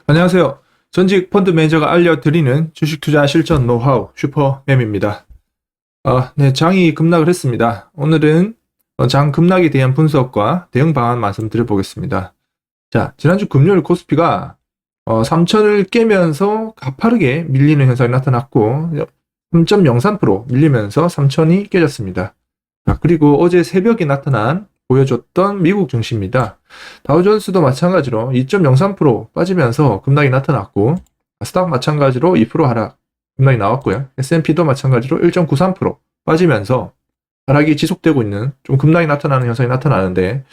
안녕하세요. 전직 펀드 매니저가 알려드리는 주식 투자 실전 노하우 슈퍼맨입니다. 네, 장이 급락을 했습니다. 오늘은 장 급락에 대한 분석과 대응 방안 말씀드려보겠습니다. 자, 지난주 금요일 코스피가 3천을 깨면서 가파르게 밀리는 현상이 나타났고 3.03% 밀리면서 3천이 깨졌습니다. 자, 그리고 어제 새벽에 보여줬던 미국 증시입니다. 다우존스도 마찬가지로 2.03% 빠지면서 급락이 나타났고, 스닥 마찬가지로 2% 하락 급락이 나왔고요. S&P도 마찬가지로 1.93% 빠지면서 하락이 지속되고 있는 좀 급락이 나타나는 현상이 나타나는데,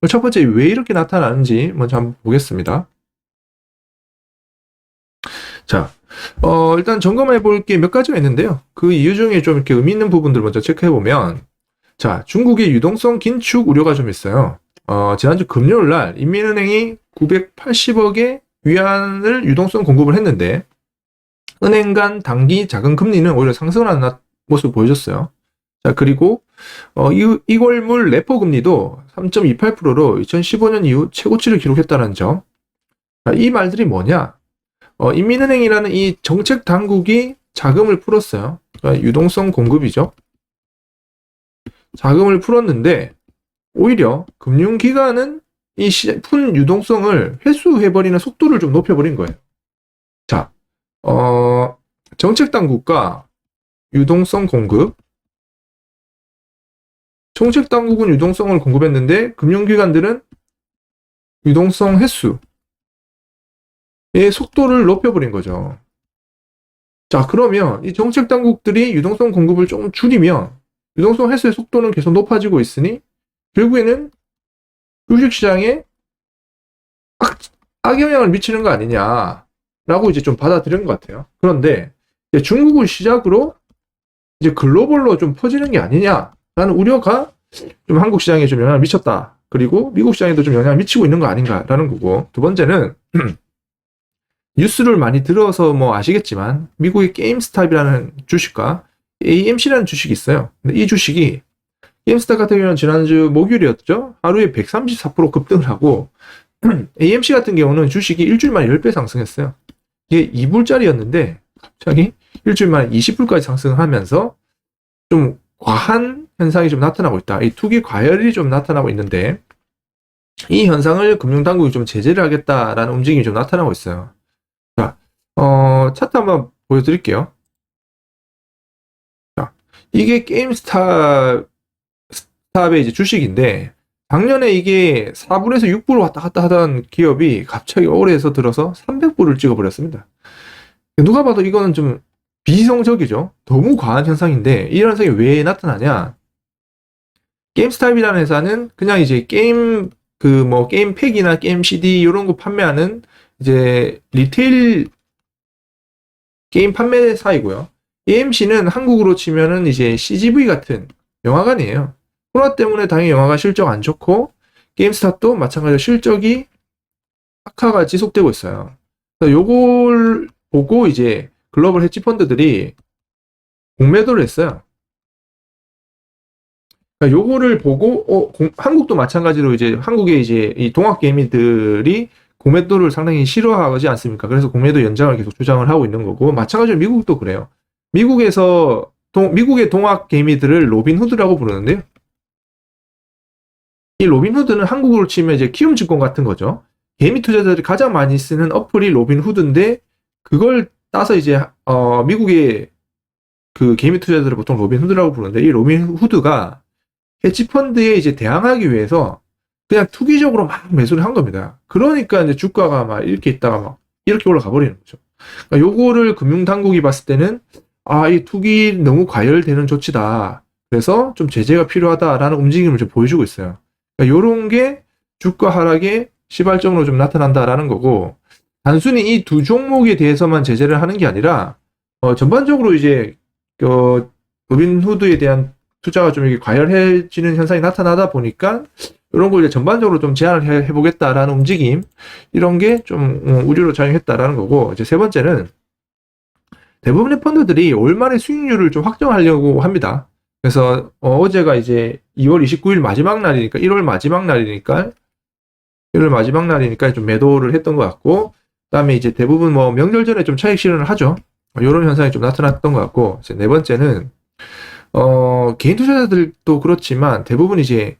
첫 번째 왜 이렇게 나타나는지 먼저 한번 보겠습니다. 자, 일단 점검해 볼 게 몇 가지가 있는데요. 그 이유 중에 좀 이렇게 의미 있는 부분들 먼저 체크해 보면, 자, 중국의 유동성 긴축 우려가 좀 있어요. 지난주 금요일 날 인민은행이 980억의 위안을 유동성 공급을 했는데 은행 간 단기 자금 금리는 오히려 상승하는 모습을 보여줬어요. 자, 그리고 이월물 레포 금리도 3.28%로 2015년 이후 최고치를 기록했다는 점. 자, 이 말들이 뭐냐? 인민은행이라는 이 정책 당국이 자금을 풀었어요. 그러니까 유동성 공급이죠. 자금을 풀었는데 오히려 금융기관은 이 푼 유동성을 회수해버리는 속도를 좀 높여버린 거예요. 자, 정책당국과 유동성 공급. 정책당국은 유동성을 공급했는데 금융기관들은 유동성 회수의 속도를 높여버린 거죠. 자, 그러면 이 정책당국들이 유동성 공급을 조금 줄이면 유동성 회수의 속도는 계속 높아지고 있으니 결국에는 주식시장에 악영향을 미치는 거 아니냐라고 이제 좀 받아들인 것 같아요. 그런데 이제 중국을 시작으로 이제 글로벌로 좀 퍼지는 게 아니냐라는 우려가 좀 한국 시장에 좀 영향을 미쳤다. 그리고 미국 시장에도 좀 영향을 미치고 있는 거 아닌가라는 거고, 두 번째는 뉴스를 많이 들어서 뭐 아시겠지만 미국의 게임스탑이라는 주식과 AMC라는 주식이 있어요. 근데 이 주식이 게임스탑 같은 경우는 지난주 목요일이었죠. 하루에 134% 급등을 하고 AMC 같은 경우는 주식이 일주일 만에 10배 상승했어요. 이게 2불짜리였는데 갑자기 일주일 만에 20불까지 상승하면서 좀 과한 현상이 좀 나타나고 있다. 이 투기 과열이 좀 나타나고 있는데 이 현상을 금융당국이 좀 제재를 하겠다라는 움직임이 좀 나타나고 있어요. 자, 차트 한번 보여드릴게요. 자, 이게 게임스탑의 이제 주식인데 작년에 이게 4불에서 6불 왔다 갔다 하던 기업이 갑자기 올해에서 들어서 300불을 찍어버렸습니다. 누가 봐도 이거는 좀 비이성적이죠. 너무 과한 현상인데 이런 현상이 왜 나타나냐? 게임스탑이라는 회사는 그냥 이제 게임 게임 팩이나 게임 CD 이런 거 판매하는 이제 리테일 게임 판매사이고요. AMC는 한국으로 치면은 이제 CGV 같은 영화관이에요. 코로나 때문에 당연히 영화가 실적 안 좋고 게임스탑도 마찬가지로 실적이 악화가 지속되고 있어요. 요걸 보고 이제 글로벌 헤지 펀드들이 공매도를 했어요. 요거를 보고 한국도 마찬가지로 이제 한국의 이제 이 동학 게임들이 공매도를 상당히 싫어하지 않습니까? 그래서 공매도 연장을 계속 주장을 하고 있는 거고 마찬가지로 미국도 그래요. 미국의 동학 게임들을 로빈후드라고 부르는데요. 이 로빈후드는 한국으로 치면 이제 키움증권 같은 거죠. 개미 투자자들이 가장 많이 쓰는 어플이 로빈후드인데 그걸 따서 이제 미국의 그 개미 투자자들을 보통 로빈후드라고 부르는데 이 로빈후드가 헤지펀드에 이제 대항하기 위해서 그냥 투기적으로 막 매수를 한 겁니다. 그러니까 이제 주가가 막 이렇게 있다가 막 이렇게 올라가 버리는 거죠. 그러니까 요거를 금융당국이 봤을 때는 이 투기 너무 과열되는 조치다. 그래서 좀 제재가 필요하다라는 움직임을 좀 보여주고 있어요. 그러니까 요런 게 주가 하락의 시발점으로 좀 나타난다라는 거고 단순히 이 두 종목에 대해서만 제재를 하는 게 아니라 전반적으로 이제 로빈후드에 대한 투자가 좀 이렇게 과열해지는 현상이 나타나다 보니까 이런 걸 이제 전반적으로 좀 제한을 해보겠다라는 움직임 이런 게 좀 우려로 작용했다라는 거고 이제 세 번째는 대부분의 펀드들이 올 말에 수익률을 좀 확정하려고 합니다. 그래서 어제가 이제 2월 29일 마지막 날이니까 1월 마지막 날이니까 좀 매도를 했던 것 같고 그다음에 이제 대부분 뭐 명절 전에 좀 차익 실현을 하죠. 이런 현상이 좀 나타났던 것 같고, 이제 네 번째는 개인 투자자들도 그렇지만 대부분 이제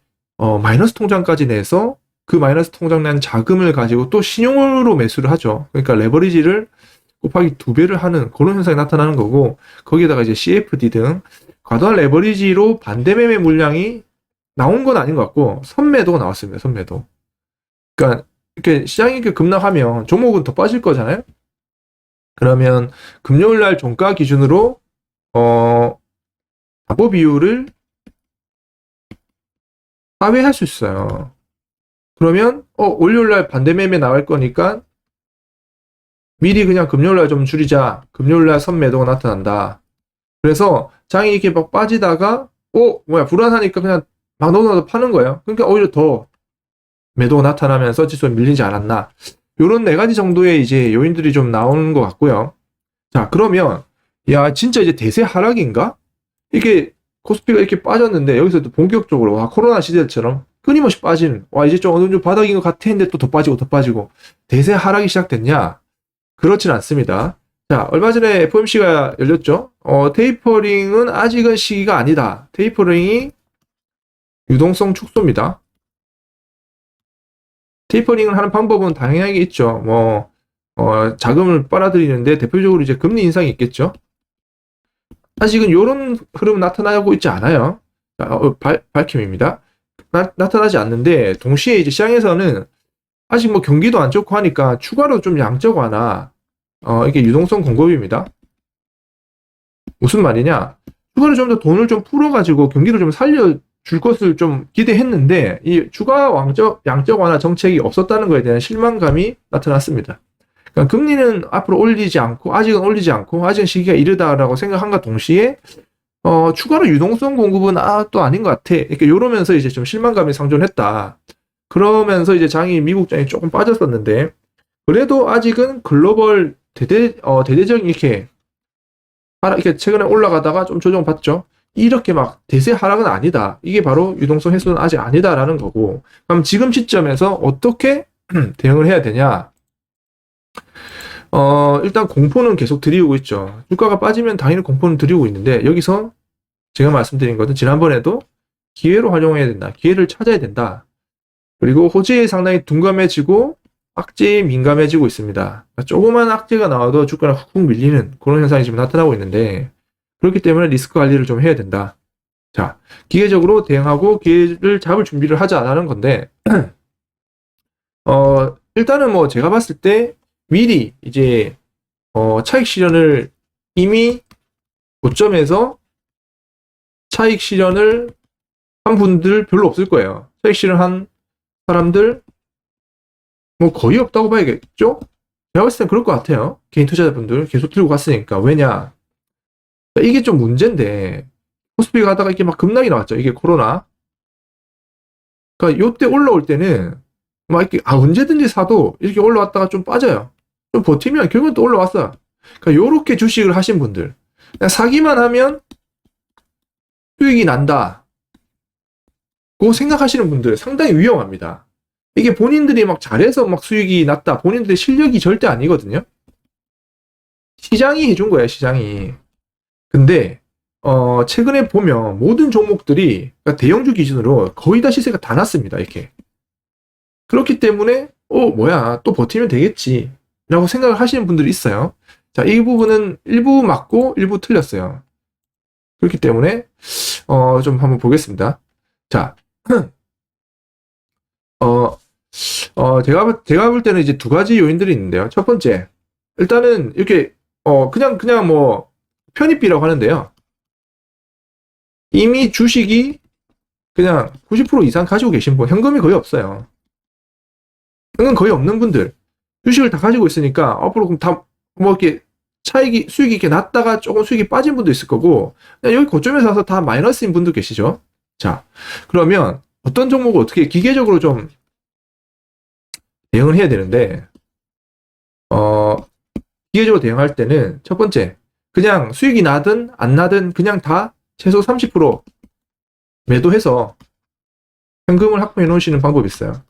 마이너스 통장까지 내서 그 마이너스 통장 난 자금을 가지고 또 신용으로 매수를 하죠. 그러니까 레버리지를 곱하기 2배를 하는 그런 현상이 나타나는 거고, 거기에다가 이제 CFD 등 과도한 레버리지로 반대 매매 물량이 나온 건 아닌 것 같고, 선매도가 나왔습니다. 선매도. 그러니까 이렇게 시장이 이렇게 급락하면 종목은 더 빠질 거잖아요. 그러면 금요일 날 종가 기준으로 담보 비율을 하회할 수 있어요. 그러면 월요일 날 반대 매매 나올 거니까 미리 그냥 금요일 날 좀 줄이자. 금요일 날 선매도가 나타난다. 그래서 장이 이렇게 막 빠지다가 뭐야 불안하니까 그냥 막 넣어서 파는 거예요. 그러니까 오히려 더 매도가 나타나면서 지수가 밀리지 않았나. 요런 네 가지 정도의 이제 요인들이 좀 나오는 것 같고요. 자, 그러면 야 진짜 이제 대세 하락인가? 이게 코스피가 이렇게 빠졌는데 여기서 또 본격적으로 코로나 시대처럼 끊임없이 빠지는, 이제 좀 어느 정도 바닥인 것 같아 했는데 또 더 빠지고 더 빠지고 대세 하락이 시작됐냐? 그렇진 않습니다. 자, 얼마 전에 FOMC가 열렸죠. 테이퍼링은 아직은 시기가 아니다. 테이퍼링이 유동성 축소입니다. 테이퍼링을 하는 방법은 다양하게 있죠. 자금을 빨아들이는데 대표적으로 이제 금리 인상이 있겠죠. 아직은 이런 흐름은 나타나고 있지 않아요. 밝힘입니다. 나타나지 않는데, 동시에 이제 시장에서는 아직 뭐 경기도 안 좋고 하니까 추가로 좀 양적 완화, 이게 유동성 공급입니다. 무슨 말이냐? 추가로 좀 더 돈을 좀 풀어가지고 경기를 좀 살려줄 것을 좀 기대했는데, 이 추가 양적 완화 정책이 없었다는 것에 대한 실망감이 나타났습니다. 그러니까 금리는 앞으로 아직은 올리지 않고, 아직은 시기가 이르다라고 생각한과 동시에, 추가로 유동성 공급은 또 아닌 것 같아. 이렇게 이러면서 이제 좀 실망감이 상존했다. 그러면서 이제 미국 장이 조금 빠졌었는데, 그래도 아직은 글로벌 대대적인 이렇게 최근에 올라가다가 좀 조정받죠. 이렇게 막 대세 하락은 아니다. 이게 바로 유동성 해소는 아직 아니다라는 거고, 그럼 지금 시점에서 어떻게 대응을 해야 되냐? 일단 공포는 계속 드리우고 있죠. 주가가 빠지면 당연히 공포는 드리우고 있는데, 여기서 제가 말씀드린 것은 지난번에도 기회로 활용해야 된다. 기회를 찾아야 된다. 그리고 호재에 상당히 둔감해지고 악재에 민감해지고 있습니다. 조그만 악재가 나와도 주가가 훅 밀리는 그런 현상이 지금 나타나고 있는데, 그렇기 때문에 리스크 관리를 좀 해야 된다. 자, 기회적으로 대응하고 기회를 잡을 준비를 하자라는 건데, 일단은 뭐 제가 봤을 때 미리 이제 차익 실현을 이미 고점에서 차익 실현을 한 분들 별로 없을 거예요. 차익 실현한 사람들 뭐 거의 없다고 봐야겠죠? 제가 봤을 땐 그럴 것 같아요. 개인 투자자분들 계속 들고 갔으니까. 왜냐? 이게 좀 문제인데, 코스피 가다가 이렇게 막 급락이 나왔죠. 이게 코로나. 그러니까 요때 올라올 때는 막 이렇게 언제든지 사도 이렇게 올라왔다가 좀 빠져요. 좀 버티면 결국은 또 올라왔어요. 그러니까 요렇게 주식을 하신 분들, 그냥 사기만 하면 수익이 난다. 그거 생각하시는 분들 상당히 위험합니다. 이게 본인들이 막 잘해서 막 수익이 났다. 본인들의 실력이 절대 아니거든요. 시장이 해준 거예요, 시장이. 근데, 최근에 보면 모든 종목들이, 그러니까 대형주 기준으로 거의 다 시세가 다 났습니다, 이렇게. 그렇기 때문에, 뭐야, 또 버티면 되겠지. 라고 생각을 하시는 분들이 있어요. 자, 이 부분은 일부 맞고 일부 틀렸어요. 그렇기 때문에, 좀 한번 보겠습니다. 자, 제가 볼 때는 이제 두 가지 요인들이 있는데요. 첫 번째, 일단은 이렇게, 그냥 뭐, 편입비라고 하는데요. 이미 주식이 그냥 90% 이상 가지고 계신 분, 현금이 거의 없어요. 현금 거의 없는 분들, 주식을 다 가지고 있으니까, 앞으로 그럼 다, 뭐, 이렇게, 수익이 이렇게 났다가 조금 수익이 빠진 분도 있을 거고, 그냥 여기 고점에 사서 다 마이너스인 분도 계시죠? 자, 그러면, 어떤 종목을 어떻게 기계적으로 좀 대응을 해야 되는데, 기계적으로 대응할 때는 첫 번째, 그냥 수익이 나든 안 나든 그냥 다 최소 30% 매도해서 현금을 확보해 놓으시는 방법이 있어요.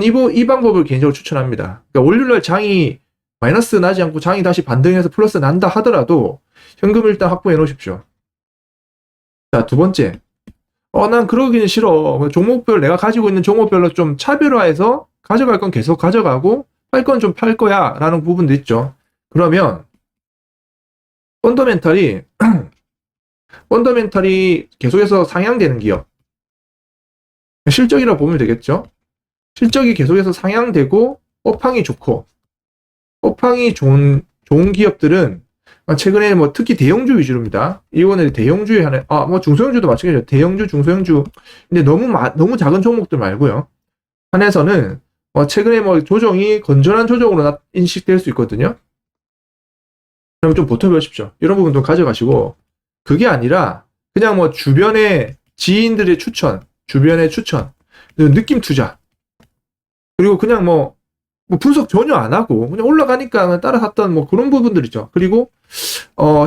전 이 방법을 개인적으로 추천합니다. 그러니까 월요일날 장이 마이너스 나지 않고 장이 다시 반등해서 플러스 난다 하더라도 현금을 일단 확보해 놓으십시오. 자, 두 번째. 난 그러기는 싫어. 종목별, 내가 가지고 있는 종목별로 좀 차별화해서 가져갈 건 계속 가져가고 팔 건 좀 팔 거야 라는 부분도 있죠. 그러면 펀더멘탈이 계속해서 상향되는 기업, 실적이라고 보면 되겠죠. 실적이 계속해서 상향되고 업황이 좋고 업황이 좋은 기업들은 최근에 뭐 특히 대형주 위주로입니다. 이거는 대형주에 하나, 뭐 중소형주도 마찬가지죠. 대형주, 중소형주. 근데 너무 작은 종목들 말고요. 한에서는 최근에 뭐 조정이 건전한 조정으로 인식될 수 있거든요. 그럼 좀 버텨보십시오. 이런 부분도 가져가시고, 그게 아니라 그냥 뭐 주변의 지인들의 추천, 느낌 투자, 그리고 그냥 뭐 분석 전혀 안 하고 그냥 올라가니까 따라 샀던 뭐 그런 부분들이죠. 그리고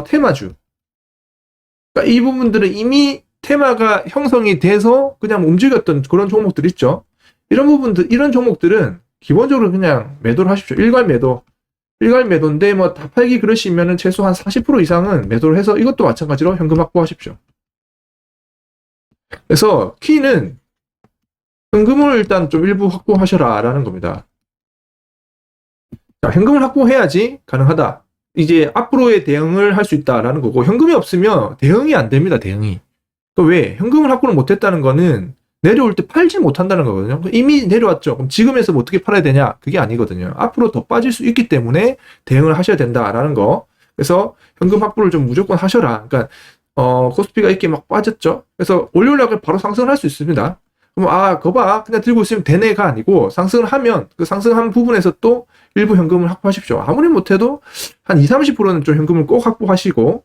테마주. 그러니까 이 부분들은 이미 테마가 형성이 돼서 그냥 움직였던 그런 종목들 있죠. 이런 종목들은 기본적으로 그냥 매도를 하십시오. 일괄 매도인데 뭐 다 팔기 그러시면은 최소한 40% 이상은 매도를 해서 이것도 마찬가지로 현금 확보하십시오. 그래서 키는 현금을 일단 좀 일부 확보하셔라 라는 겁니다. 자, 현금을 확보해야지 가능하다. 이제 앞으로의 대응을 할 수 있다라는 거고, 현금이 없으면 대응이 안 됩니다. 대응이. 왜? 현금을 확보를 못했다는 거는 내려올 때 팔지 못한다는 거거든요. 이미 내려왔죠. 그럼 지금에서 뭐 어떻게 팔아야 되냐? 그게 아니거든요. 앞으로 더 빠질 수 있기 때문에 대응을 하셔야 된다라는 거. 그래서 현금 확보를 좀 무조건 하셔라. 그러니까 코스피가 이렇게 막 빠졌죠. 그래서 월요일날 바로 상승을 할 수 있습니다. 그럼 그거 봐, 그냥 들고 있으면 되네가 아니고, 상승을 하면 그 상승한 부분에서 또 일부 현금을 확보하십시오. 아무리 못해도 한 20-30%는 좀 현금을 꼭 확보하시고,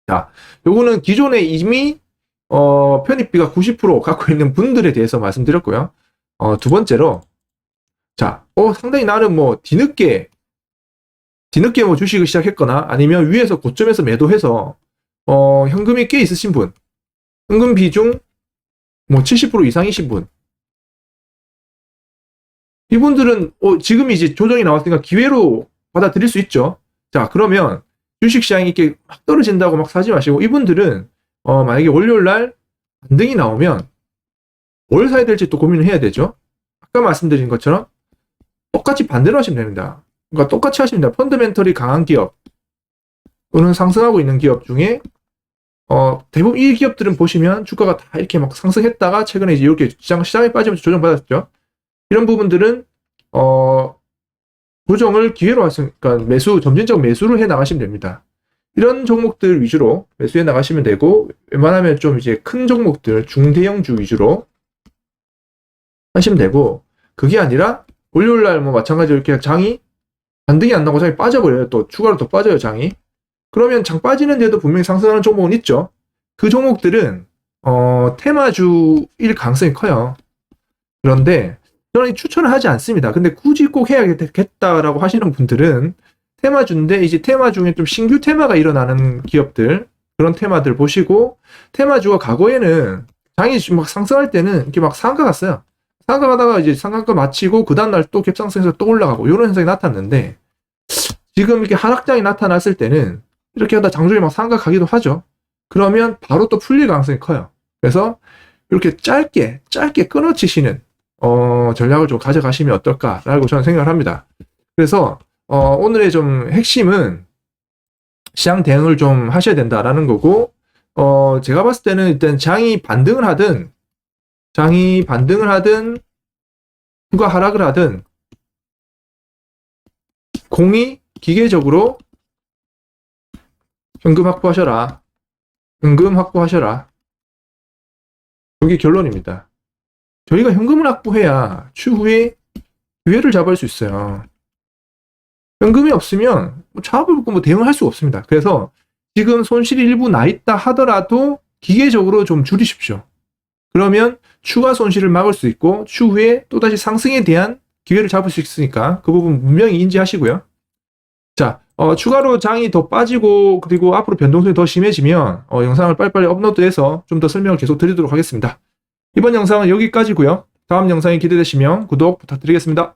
자, 요거는 기존에 이미 편입비가 90% 갖고 있는 분들에 대해서 말씀드렸고요. 두 번째로, 자, 상당히 나는 뭐 뒤늦게 뭐 주식을 시작했거나 아니면 위에서 고점에서 매도해서 현금이 꽤 있으신 분, 현금 비중 뭐 70% 이상이신 분, 이분들은 지금 이제 조정이 나왔으니까 기회로 받아들일 수 있죠. 자, 그러면 주식시장이 이렇게 막 떨어진다고 막 사지 마시고, 이분들은 만약에 월요일날 반등이 나오면 뭘 사야 될지 또 고민을 해야 되죠. 아까 말씀드린 것처럼 똑같이 반대로 하시면 됩니다. 그러니까 똑같이 하시면 됩니다. 펀더멘털이 강한 기업 또는 상승하고 있는 기업 중에 대부분 이 기업들은 보시면 주가가 다 이렇게 막 상승했다가 최근에 이제 이렇게 시장에 빠지면서 조정받았죠. 이런 부분들은 조정을 기회로 하시니까 점진적 매수를 해 나가시면 됩니다. 이런 종목들 위주로 매수해 나가시면 되고, 웬만하면 좀 이제 큰 종목들, 중대형주 위주로 하시면 되고, 그게 아니라 월요일날 뭐 마찬가지로 이렇게 장이 반등이 안 나고 장이 빠져버려요. 또 추가로 더 빠져요, 장이. 그러면 장 빠지는데도 분명히 상승하는 종목은 있죠. 그 종목들은 테마주일 가능성이 커요. 그런데 저는 추천을 하지 않습니다. 근데 굳이 꼭 해야겠다라고 하시는 분들은 테마주인데, 이제 테마 중에 좀 신규 테마가 일어나는 기업들, 그런 테마들 보시고, 테마주가 과거에는 장이 막 상승할 때는 이렇게 막 상가 갔어요. 상가 가다가 이제 상한가 마치고 그 다음날 또 갭상승해서 또 올라가고 이런 현상이 나타났는데, 지금 이렇게 하락장이 나타났을 때는 이렇게 하다 장중에 막 상가 가기도 하죠. 그러면 바로 또 풀릴 가능성이 커요. 그래서 이렇게 짧게 끊어치시는 전략을 좀 가져가시면 어떨까라고 저는 생각을 합니다. 그래서 오늘의 좀 핵심은 시장 대응을 좀 하셔야 된다라는 거고, 제가 봤을 때는 일단 장이 반등을 하든 추가 하락을 하든 공이 기계적으로 현금 확보하셔라. 그게 결론입니다. 저희가 현금을 확보해야 추후에 기회를 잡을 수 있어요. 현금이 없으면 잡을 뭐 대응을 할 수가 없습니다. 그래서 지금 손실이 일부 나 있다 하더라도 기계적으로 좀 줄이십시오. 그러면 추가 손실을 막을 수 있고 추후에 또다시 상승에 대한 기회를 잡을 수 있으니까 그 부분 분명히 인지하시고요. 자, 추가로 장이 더 빠지고 그리고 앞으로 변동성이 더 심해지면 영상을 빨리빨리 업로드해서 좀 더 설명을 계속 드리도록 하겠습니다. 이번 영상은 여기까지고요. 다음 영상이 기대되시면 구독 부탁드리겠습니다.